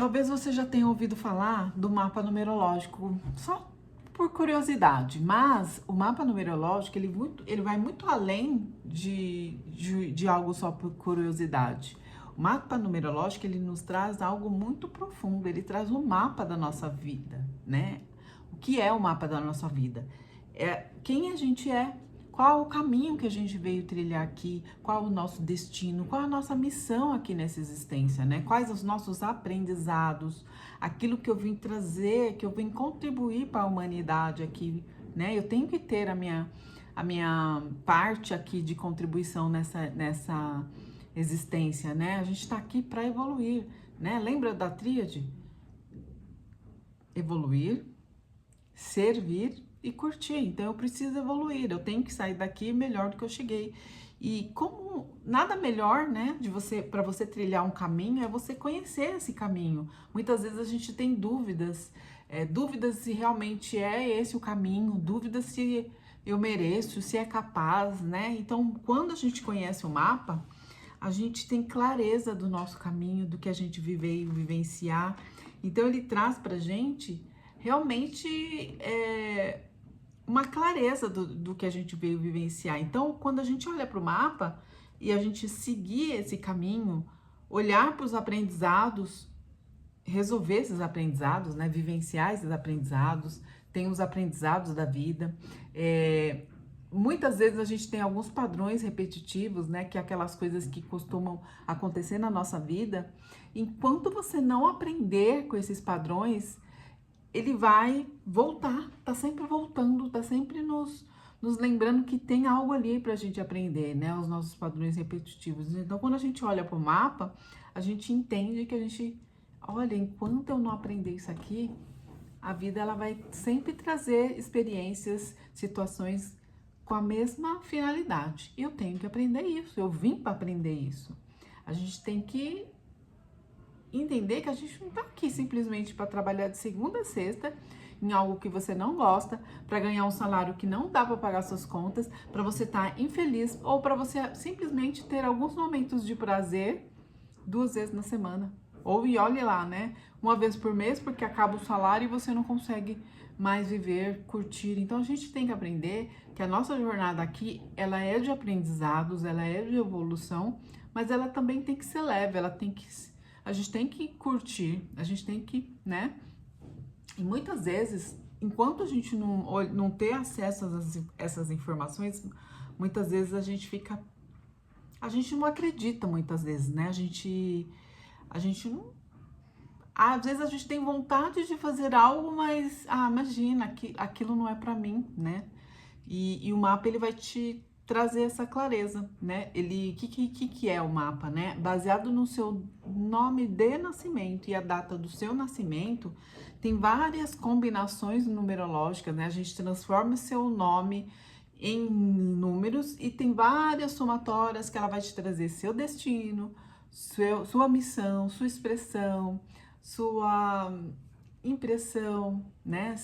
Talvez você já tenha ouvido falar do mapa numerológico, só por curiosidade, mas o mapa numerológico ele vai muito além de algo só por curiosidade. O mapa numerológico ele nos traz algo muito profundo, ele traz o mapa da nossa vida, né? O que é o mapa da nossa vida? É quem a gente é, qual o caminho que a gente veio trilhar aqui, qual o nosso destino, qual a nossa missão aqui nessa existência, né? Quais os nossos aprendizados, aquilo que eu vim trazer, que eu vim contribuir para a humanidade aqui, né? Eu tenho que ter a minha parte aqui de contribuição nessa existência, né? A gente está aqui para evoluir, né? Lembra da tríade? Evoluir, servir e curtir. Então eu preciso evoluir, eu tenho que sair daqui melhor do que eu cheguei. E como nada melhor, né, de você para você trilhar um caminho é você conhecer esse caminho. Muitas vezes a gente tem dúvidas, dúvidas se realmente é esse o caminho, dúvidas se eu mereço, se é capaz, né? Então, quando a gente conhece o mapa, a gente tem clareza do nosso caminho, do que a gente veio vivenciar. Então, ele traz pra gente realmente uma clareza do que a gente veio vivenciar. Então, quando a gente olha para o mapa e a gente seguir esse caminho, olhar para os aprendizados, resolver esses aprendizados, né? Vivenciar esses aprendizados, tem os aprendizados da vida. Muitas vezes a gente tem alguns padrões repetitivos, né? Que é aquelas coisas que costumam acontecer na nossa vida. Enquanto você não aprender com esses padrões, ele vai voltar, tá sempre voltando, tá sempre nos lembrando que tem algo ali pra gente aprender, né? Os nossos padrões repetitivos. Então, quando a gente olha pro mapa, a gente entende que a gente, olha, enquanto eu não aprender isso aqui, a vida ela vai sempre trazer experiências, situações com a mesma finalidade. E eu tenho que aprender isso, eu vim para aprender isso. A gente tem que entender que a gente não tá aqui simplesmente para trabalhar de segunda a sexta em algo que você não gosta, para ganhar um salário que não dá para pagar suas contas, para você estar infeliz ou para você simplesmente ter alguns momentos de prazer 2 vezes na semana. Ou e olhe lá, né? Uma vez por mês, porque acaba o salário e você não consegue mais viver, curtir. Então a gente tem que aprender que a nossa jornada aqui, ela é de aprendizados, ela é de evolução, mas ela também tem que ser leve, a gente tem que curtir, a gente tem que, né? E muitas vezes, enquanto a gente não ter acesso a essas informações, muitas vezes a gente não acredita muitas vezes, né? A gente não, às vezes a gente tem vontade de fazer algo, mas, imagina, aquilo não é para mim, né? E o mapa, ele vai te trazer essa clareza, né? Que é o mapa, né? Baseado no seu nome de nascimento e a data do seu nascimento, tem várias combinações numerológicas, né? A gente transforma o seu nome em números e tem várias somatórias que ela vai te trazer seu destino, sua missão, sua expressão, sua impressão, né?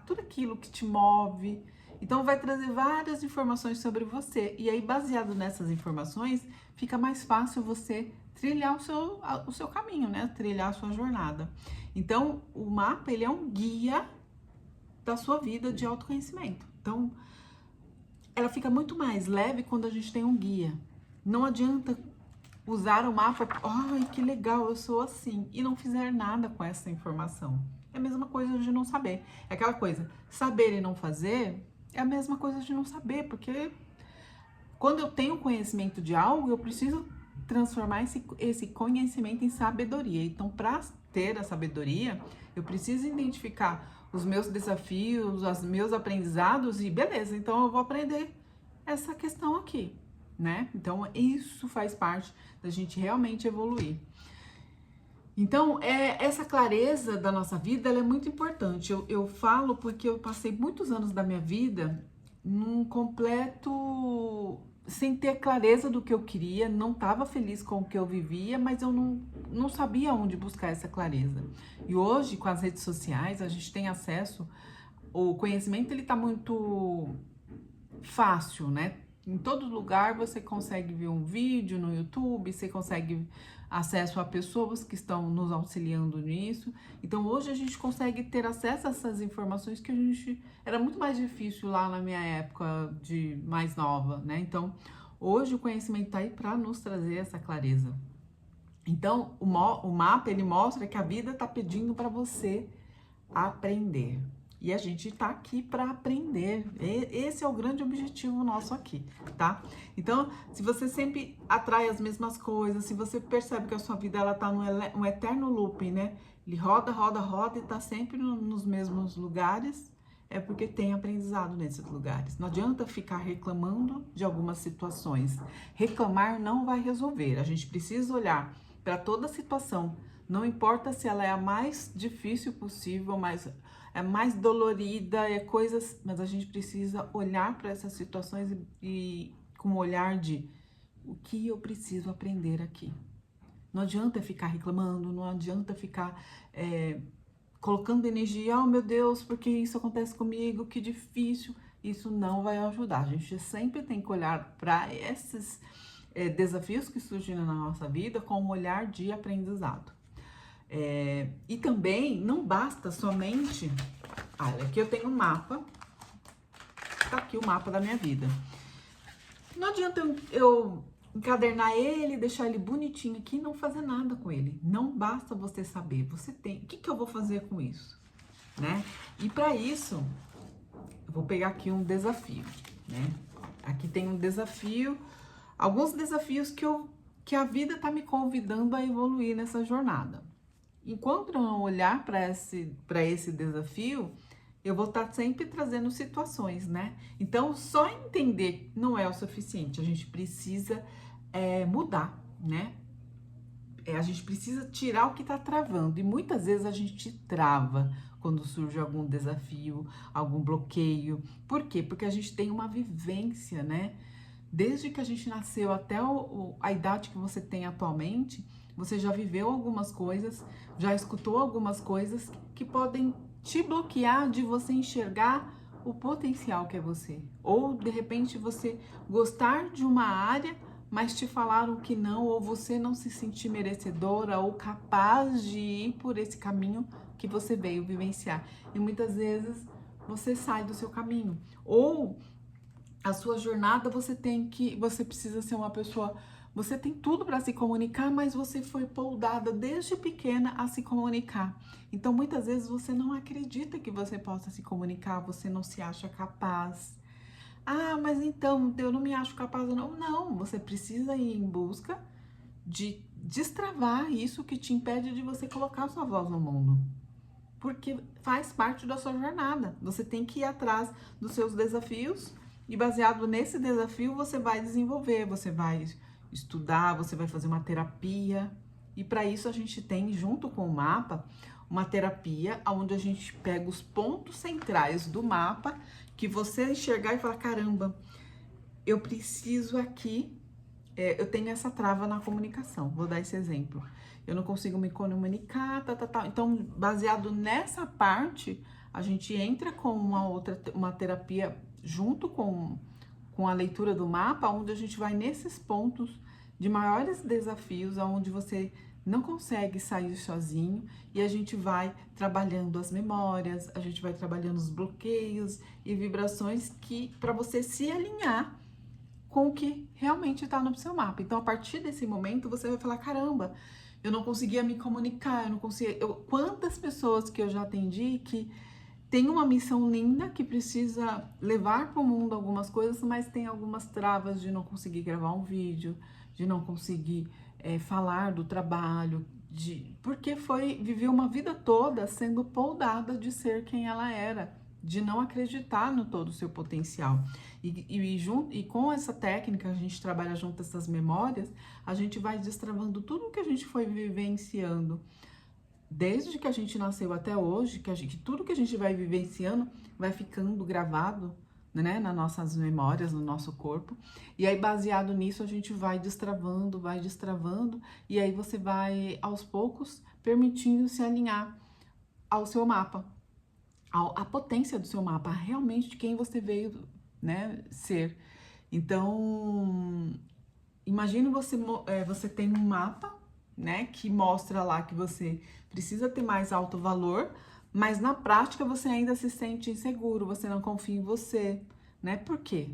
Tudo aquilo que te move. Então, vai trazer várias informações sobre você. E aí, baseado nessas informações, fica mais fácil você trilhar o seu caminho, né? Trilhar a sua jornada. Então, o mapa, ele é um guia da sua vida de autoconhecimento. Então, ela fica muito mais leve quando a gente tem um guia. Não adianta usar o mapa, ai, que legal, eu sou assim, e não fizer nada com essa informação. É a mesma coisa de não saber. É aquela coisa, saber e não fazer é a mesma coisa de não saber, porque quando eu tenho conhecimento de algo, eu preciso transformar esse conhecimento em sabedoria. Então, para ter a sabedoria, eu preciso identificar os meus desafios, os meus aprendizados e beleza, então eu vou aprender essa questão aqui, né? Então, isso faz parte da gente realmente evoluir. Então, essa clareza da nossa vida, ela é muito importante. Eu falo porque eu passei muitos anos da minha vida num completo... sem ter clareza do que eu queria, não estava feliz com o que eu vivia, mas eu não sabia onde buscar essa clareza. E hoje, com as redes sociais, a gente tem acesso... O conhecimento, ele tá muito fácil, né? Em todo lugar você consegue ver um vídeo no YouTube, você consegue acesso a pessoas que estão nos auxiliando nisso. Então hoje a gente consegue ter acesso a essas informações que a gente era muito mais difícil lá na minha época de mais nova, né? Então hoje o conhecimento está aí para nos trazer essa clareza. Então o mapa ele mostra que a vida está pedindo para você aprender. E a gente tá aqui para aprender. Esse é o grande objetivo nosso aqui, tá? Então, se você sempre atrai as mesmas coisas, se você percebe que a sua vida ela tá num eterno looping, né? Ele roda, roda, roda e tá sempre nos mesmos lugares, é porque tem aprendizado nesses lugares. Não adianta ficar reclamando de algumas situações. Reclamar não vai resolver. A gente precisa olhar para toda a situação. Não importa se ela é a mais difícil possível, mas é mais dolorida, é coisas, mas a gente precisa olhar para essas situações e com um olhar de o que eu preciso aprender aqui. Não adianta ficar reclamando, não adianta ficar colocando energia, oh meu Deus, porque isso acontece comigo, que difícil. Isso não vai ajudar. A gente sempre tem que olhar para esses desafios que surgem na nossa vida com um olhar de aprendizado. E também não basta somente. Olha, aqui eu tenho um mapa. Tá aqui o mapa da minha vida. Não adianta eu encadernar ele, deixar ele bonitinho aqui e não fazer nada com ele. Não basta você saber. Você tem. O que eu vou fazer com isso? Né? E para isso, eu vou pegar aqui um desafio. Né? Aqui tem um desafio. Alguns desafios que a vida tá me convidando a evoluir nessa jornada. Enquanto eu não olhar para esse desafio, eu vou estar sempre trazendo situações, né? Então, só entender não é o suficiente. A gente precisa mudar, né? A gente precisa tirar o que está travando. E muitas vezes a gente trava quando surge algum desafio, algum bloqueio. Por quê? Porque a gente tem uma vivência, né? Desde que a gente nasceu até a idade que você tem atualmente, você já viveu algumas coisas, já escutou algumas coisas que podem te bloquear de você enxergar o potencial que é você. Ou, de repente, você gostar de uma área, mas te falaram que não, ou você não se sentir merecedora ou capaz de ir por esse caminho que você veio vivenciar. E muitas vezes você sai do seu caminho. Ou a sua jornada você precisa ser uma pessoa, você tem tudo para se comunicar, mas você foi moldada desde pequena a se comunicar. Então muitas vezes você não acredita que você possa se comunicar, você não se acha capaz. Ah, mas então eu não me acho capaz, não. Não, você precisa ir em busca de destravar isso que te impede de você colocar a sua voz no mundo. Porque faz parte da sua jornada. Você tem que ir atrás dos seus desafios. E baseado nesse desafio, você vai desenvolver, você vai estudar, você vai fazer uma terapia. E para isso a gente tem, junto com o mapa, uma terapia onde a gente pega os pontos centrais do mapa, que você enxergar e falar, caramba, eu preciso aqui, eu tenho essa trava na comunicação. Vou dar esse exemplo. Eu não consigo me comunicar, tal. Então, baseado nessa parte, a gente entra com uma terapia junto com a leitura do mapa, onde a gente vai nesses pontos de maiores desafios, onde você não consegue sair sozinho, e a gente vai trabalhando as memórias, a gente vai trabalhando os bloqueios e vibrações que para você se alinhar com o que realmente está no seu mapa. Então, a partir desse momento, você vai falar, caramba, eu não conseguia me comunicar, eu não conseguia... Quantas pessoas que eu já atendi que tem uma missão linda que precisa levar para o mundo algumas coisas, mas tem algumas travas de não conseguir gravar um vídeo, de não conseguir falar do trabalho, porque viveu uma vida toda sendo podada de ser quem ela era, de não acreditar no todo o seu potencial. E com essa técnica, a gente trabalha junto essas memórias, a gente vai destravando tudo que a gente foi vivenciando desde que a gente nasceu até hoje, que tudo que a gente vai vivenciando vai ficando gravado, né, nas nossas memórias, no nosso corpo. E aí, baseado nisso, a gente vai destravando, e aí você vai, aos poucos, permitindo se alinhar ao seu mapa, à potência do seu mapa, realmente de quem você veio, né, ser. Então, imagine você tem um mapa, né, que mostra lá que você precisa ter mais alto valor, mas na prática você ainda se sente inseguro, você não confia em você, né? Por quê?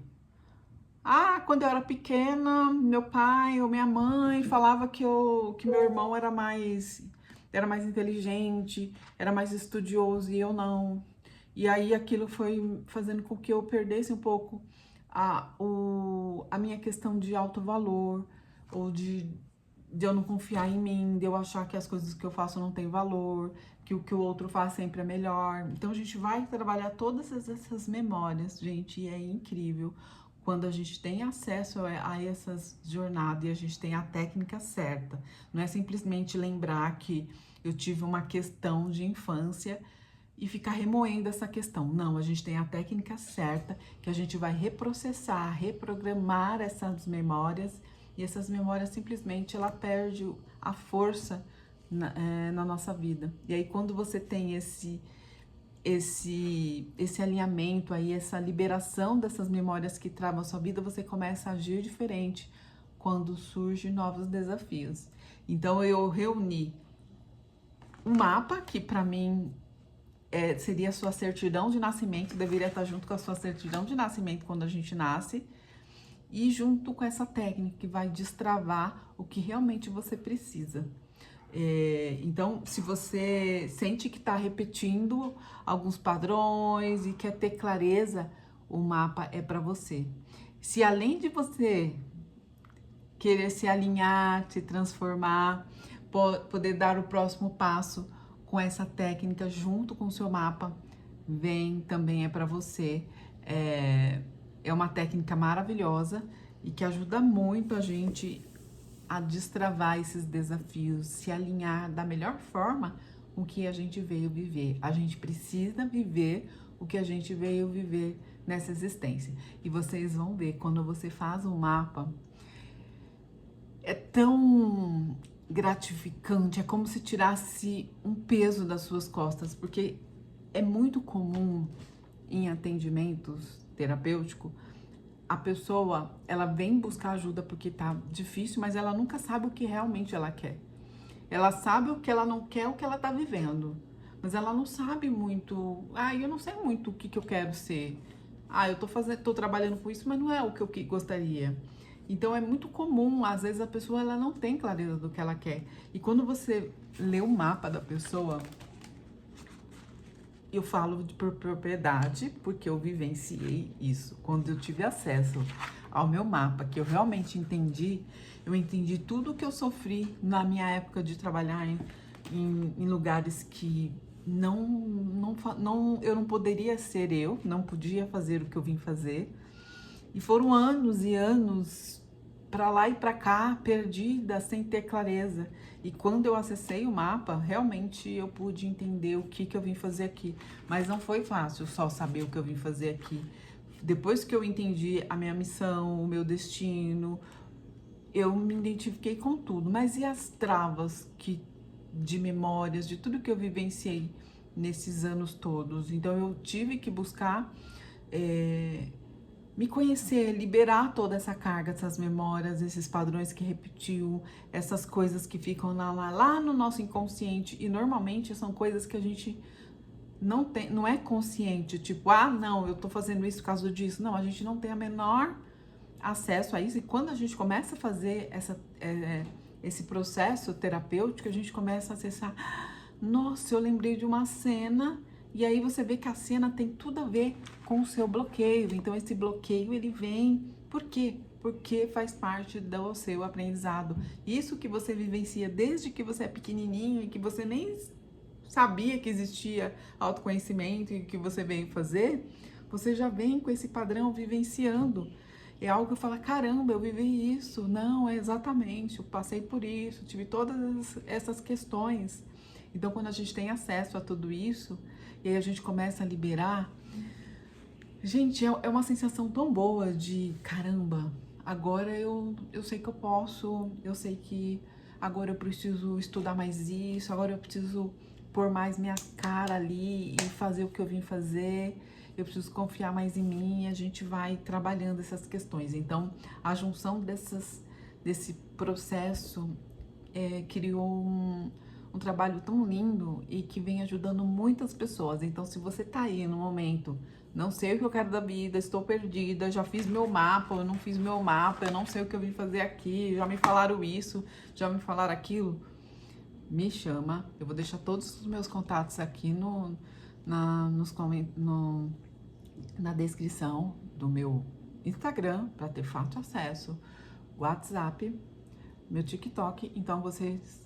Ah, quando eu era pequena, meu pai ou minha mãe falava que meu irmão era mais inteligente, era mais estudioso e eu não. E aí aquilo foi fazendo com que eu perdesse um pouco a minha questão de alto valor, ou de eu não confiar em mim, de eu achar que as coisas que eu faço não têm valor, que o que o outro faz sempre é melhor. Então a gente vai trabalhar todas essas memórias, gente, e é incrível quando a gente tem acesso a essas jornadas e a gente tem a técnica certa. Não é simplesmente lembrar que eu tive uma questão de infância e ficar remoendo essa questão. Não, a gente tem a técnica certa, que a gente vai reprocessar, reprogramar essas memórias, e essas memórias simplesmente ela perde a força na nossa vida. E aí quando você tem esse alinhamento aí, essa liberação dessas memórias que travam a sua vida, você começa a agir diferente quando surgem novos desafios. Então eu reuni um mapa que para mim seria a sua certidão de nascimento, deveria estar junto com a sua certidão de nascimento quando a gente nasce, e junto com essa técnica que vai destravar o que realmente você precisa. Então, se você sente que está repetindo alguns padrões e quer ter clareza, o mapa é para você. Se além de você querer se alinhar, se transformar, poder dar o próximo passo com essa técnica junto com o seu mapa, vem também é para você. É uma técnica maravilhosa e que ajuda muito a gente a destravar esses desafios, se alinhar da melhor forma com o que a gente veio viver. A gente precisa viver o que a gente veio viver nessa existência. E vocês vão ver, quando você faz um mapa, é tão gratificante, é como se tirasse um peso das suas costas, porque é muito comum em atendimentos terapêuticos a pessoa, ela vem buscar ajuda porque tá difícil, mas ela nunca sabe o que realmente ela quer. Ela sabe o que ela não quer, o que ela tá vivendo, mas ela não sabe muito. Ah, eu não sei muito o que eu quero ser. Ah, tô trabalhando com isso, mas não é o que eu gostaria. Então é muito comum, às vezes a pessoa ela não tem clareza do que ela quer. E quando você lê o mapa da pessoa, eu falo por propriedade, porque eu vivenciei isso. Quando eu tive acesso ao meu mapa, que eu realmente entendi, eu entendi tudo que eu sofri na minha época de trabalhar em lugares que eu não poderia ser eu, não podia fazer o que eu vim fazer. E foram anos e anos para lá e para cá, perdida, sem ter clareza. E quando eu acessei o mapa, realmente eu pude entender o que eu vim fazer aqui. Mas não foi fácil só saber o que eu vim fazer aqui. Depois que eu entendi a minha missão, o meu destino, eu me identifiquei com tudo. Mas e as travas de memórias, de tudo que eu vivenciei nesses anos todos? Então eu tive que buscar me conhecer, liberar toda essa carga, essas memórias, esses padrões que repetiu, essas coisas que ficam lá no nosso inconsciente. E normalmente são coisas que a gente não é consciente, tipo, ah, não, eu tô fazendo isso por causa disso. Não, a gente não tem a menor acesso a isso. E quando a gente começa a fazer esse processo terapêutico, a gente começa a acessar, nossa, eu lembrei de uma cena. E aí você vê que a cena tem tudo a ver com o seu bloqueio. Então esse bloqueio ele vem, por quê? Porque faz parte do seu aprendizado. Isso que você vivencia desde que você é pequenininho e que você nem sabia que existia autoconhecimento e que você veio fazer, você já vem com esse padrão vivenciando. É algo que eu falo, caramba, eu vivi isso. Não, é exatamente, eu passei por isso, tive todas essas questões. Então, quando a gente tem acesso a tudo isso, e aí a gente começa a liberar, gente, é uma sensação tão boa de, caramba, agora eu sei que eu posso, eu sei que agora eu preciso estudar mais isso, agora eu preciso pôr mais minha cara ali e fazer o que eu vim fazer. eu preciso confiar mais em mim, e a gente vai trabalhando essas questões. Então, a junção desse processo criou um trabalho tão lindo e que vem ajudando muitas pessoas. Então, se você tá aí no momento, não sei o que eu quero da vida, estou perdida, já fiz meu mapa, eu não fiz meu mapa, eu não sei o que eu vim fazer aqui, já me falaram isso, já me falaram aquilo, me chama. Eu vou deixar todos os meus contatos aqui na descrição do meu Instagram, para ter fácil acesso, WhatsApp, meu TikTok. Então vocês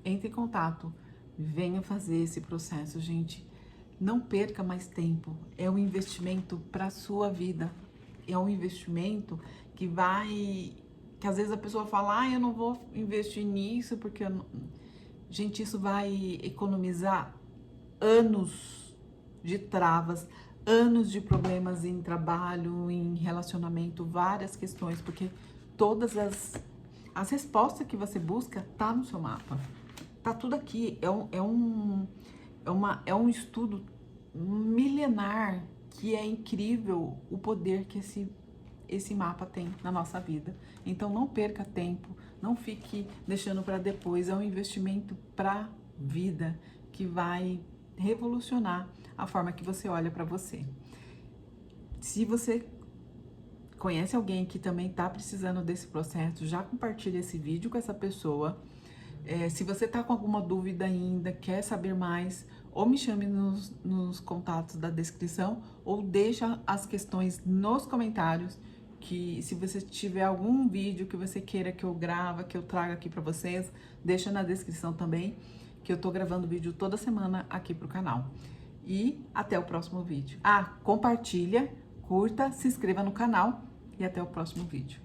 entrem em contato, venham fazer esse processo, gente. Não perca mais tempo. É um investimento para sua vida. É um investimento que às vezes a pessoa fala, eu não vou investir nisso porque gente, isso vai economizar anos de travas, anos de problemas em trabalho, em relacionamento, várias questões, porque todas as respostas que você busca tá no seu mapa. Tá tudo aqui. É um estudo milenar que é incrível o poder que esse mapa tem na nossa vida. Então não perca tempo, não fique deixando para depois. É um investimento para vida que vai revolucionar a forma que você olha para você. Se você conhece alguém que também está precisando desse processo, já compartilhe esse vídeo com essa pessoa. Se você está com alguma dúvida ainda, quer saber mais, ou me chame nos contatos da descrição, ou deixa as questões nos comentários, que se você tiver algum vídeo que você queira que eu grave, que eu traga aqui para vocês, deixa na descrição também, que eu tô gravando vídeo toda semana aqui pro canal. E até o próximo vídeo. Compartilha, curta, se inscreva no canal e até o próximo vídeo.